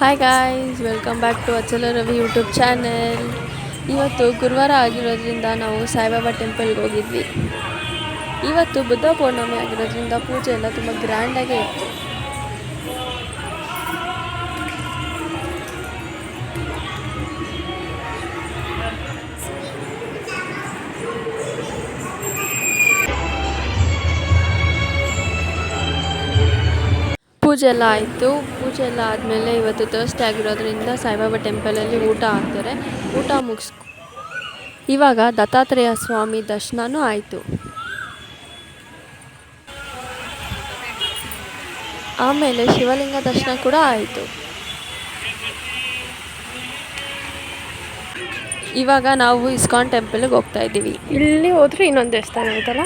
Hi guys, welcome back to Achala Ravi YouTube channel. ಇವತ್ತು ಗುರುವಾರ ಆಗಿರೋದ್ರಿಂದ ನಾವು ಸಾಯಿಬಾಬಾ ಟೆಂಪಲ್ಗೆ ಹೋಗಿದ್ವಿ. ಇವತ್ತು ಬುದ್ಧ ಪೌರ್ಣಮಿ ಆಗಿರೋದ್ರಿಂದ ಪೂಜೆ ಎಲ್ಲ ತುಂಬ ಗ್ರ್ಯಾಂಡಾಗೇ ಇತ್ತು. ಪೂಜೆ ಎಲ್ಲ ಆಯಿತು. ಪೂಜೆ ಎಲ್ಲ ಆದಮೇಲೆ ಇವತ್ತು ಥರ್ಸ್ಡೇ ಆಗಿರೋದ್ರಿಂದ ಸಾಯಿಬಾಬಾ ಟೆಂಪಲಲ್ಲಿ ಊಟ ಹಾಕ್ತಾರೆ. ಊಟ ಇವಾಗ ದತ್ತಾತ್ರೇಯ ಸ್ವಾಮಿ ದರ್ಶನವೂ ಆಯಿತು. ಆಮೇಲೆ ಶಿವಲಿಂಗ ದರ್ಶನ ಕೂಡ ಆಯಿತು. ಇವಾಗ ನಾವು ಇಸ್ಕಾನ್ ಟೆಂಪಲ್ಗೆ ಹೋಗ್ತಾ ಇದ್ದೀವಿ. ಇಲ್ಲಿ ಹೋದರೆ ಇನ್ನೊಂದು ದೇವಸ್ಥಾನ ಐತಲ್ಲ,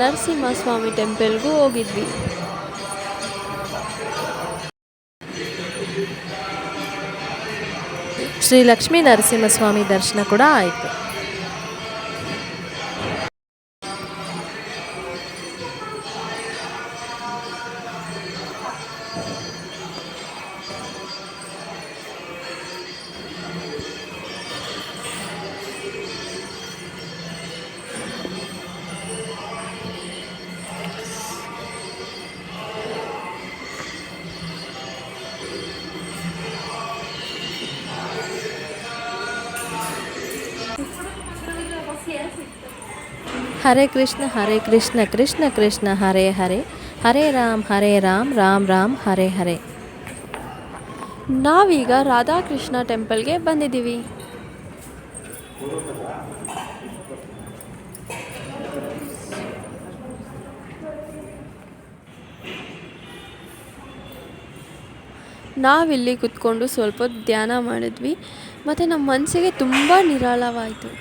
ನರಸಿಂಹಸ್ವಾಮಿ ಟೆಂಪಲ್ಗೂ ಹೋಗಿದ್ವಿ. ಶ್ರೀ ಲಕ್ಷ್ಮೀ ನರಸಿಂಹಸ್ವಾಮಿ ದರ್ಶನ ಕೂಡ ಆಯಿತು. ಹರೇ ಕೃಷ್ಣ ಕೃಷ್ಣ ಕೃಷ್ಣ ಹರೇ ಹರೇ, ಹರೇ ರಾಮ್ ರಾಮ್ ರಾಮ್ ಹರೇ ಹರೇ. ನಾವೀಗ ರಾಧಾಕೃಷ್ಣ ಟೆಂಪಲ್ಗೆ ಬಂದಿದ್ದೀವಿ. ನಾವಿಲ್ಲಿ ಕುತ್ಕೊಂಡು ಸ್ವಲ್ಪ ಹೊತ್ತು ಧ್ಯಾನ ಮಾಡಿದ್ವಿ ಮತ್ತು ನಮ್ಮ ಮನಸ್ಸಿಗೆ ತುಂಬ ನಿರಾಳವಾಯಿತು.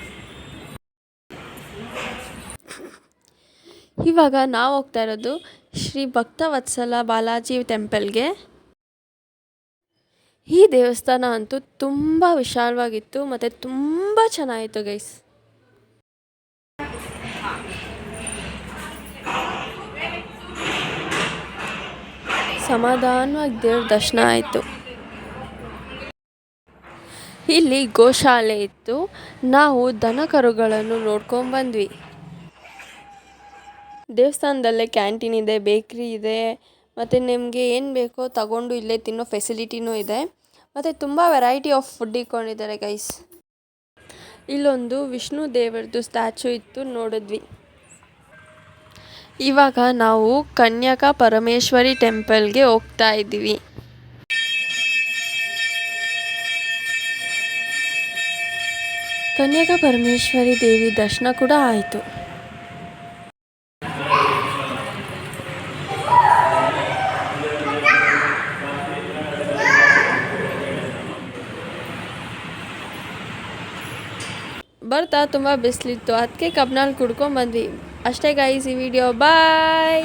ಇವಾಗ ನಾವು ಹೋಗ್ತಾ ಇರೋದು ಶ್ರೀ ಭಕ್ತವತ್ಸಲ ಬಾಲಾಜಿ ಟೆಂಪಲ್ಗೆ. ಈ ದೇವಸ್ಥಾನ ಅಂತೂ ತುಂಬ ವಿಶಾಲವಾಗಿತ್ತು ಮತ್ತು ತುಂಬ ಚೆನ್ನಾಗಿತ್ತು ಗೈಸ್. ಸಮಾಧಾನವಾಗಿ ದೇವ್ರ ದರ್ಶನ ಆಯಿತು. ಇಲ್ಲಿ ಗೋಶಾಲೆ ಇತ್ತು. ನಾವು ದನ ಕರುಗಳನ್ನು ನೋಡ್ಕೊಂಡ್ಬಂದ್ವಿ. ದೇವಸ್ಥಾನದಲ್ಲೇ ಕ್ಯಾಂಟೀನ್ ಇದೆ, ಬೇಕ್ರಿ ಇದೆ, ಮತ್ತು ನಿಮಗೆ ಏನು ಬೇಕೋ ತಗೊಂಡು ಇಲ್ಲೇ ತಿನ್ನೋ ಫೆಸಿಲಿಟಿನೂ ಇದೆ. ಮತ್ತು ತುಂಬ ವೆರೈಟಿ ಆಫ್ ಫುಡ್ ಇಟ್ಕೊಂಡಿದ್ದಾರೆ ಗೈಸ್. ಇಲ್ಲೊಂದು ವಿಷ್ಣು ದೇವರದ್ದು ಸ್ಟ್ಯಾಚು ಇತ್ತು, ನೋಡಿದ್ವಿ. ಇವಾಗ ನಾವು ಕನ್ಯಕಾ ಪರಮೇಶ್ವರಿ ಟೆಂಪಲ್ಗೆ ಹೋಗ್ತಾ ಇದ್ದೀವಿ. ಕನ್ಯಕಾ ಪರಮೇಶ್ವರಿ ದೇವಿ ದರ್ಶನ ಕೂಡ ಆಯಿತು. ಬರ್ತಾ ತುಂಬ ಬಿಸಿಲಿತ್ತು, ಅದಕ್ಕೆ ಕಬ್ನಾಲ್ ಕುಡ್ಕೊಂಡ್ಬಂದ್ವಿ ಅಷ್ಟೇ ಗೈಸ್. ಈ ವಿಡಿಯೋ ಬಾಯ್.